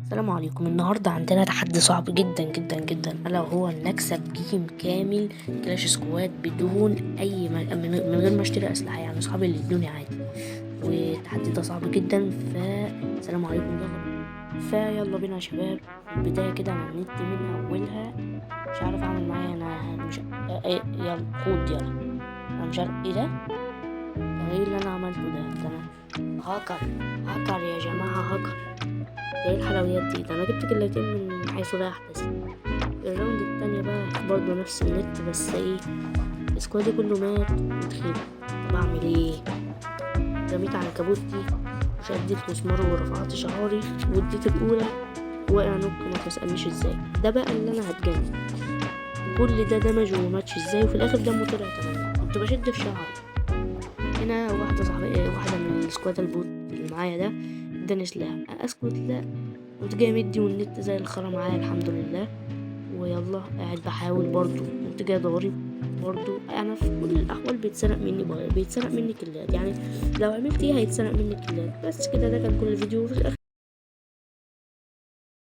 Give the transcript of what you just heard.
السلام عليكم. النهارده عندنا تحدي صعب جدا جدا جدا، الا وهو ان نكسب جيم كامل كلاش سكواد بدون اي من غير ما اشتري اسلحه، يعني اصحابي اللي ادوني عادي. والتحدي ده صعب جدا، فسلام عليكم ده فيلا بينا يا شباب. البدايه كده على النت من اولها. مش عارف اعمل معايا انا، مش يلا خد يلا. انا مش عارف ايه ده. ايه اللي انا عملته ده انا هاكر. هاكر يا جماعه، هاكر. ايه الحلويات دي؟ ده انا جبت كلاتين من حيث لا احتسب. الراوند التانية بقى برضه نفس النت، بس ايه، سكوادي كله مات وتخيب. طب اعمل ايه؟ رميت عنكبوتي وشديت مسمار ورفعت شعاري واديت الاولى، واقع نوك ما تسألنيش ازاي. ده بقى اللي انا هتجنن. كل ده دمج وماتش ازاي، وفي الاخر دمه طلع 8. كنت بشد في شعري. هنا واحدة صاحبة واحدة من السكواد البوت اللي معايا ده اداني سلاح، اسكت لا. كنت جاي مدي والنت زي الخرا معايا الحمد لله. ويلا قاعد بحاول برضو، كنت جاي ضارب برضو. انا في كل الاحوال بيتسرق مني كلات، يعني لو عملت ايه هيتسرق مني كلات. بس كده، ده كان كل فيديو. في الاخر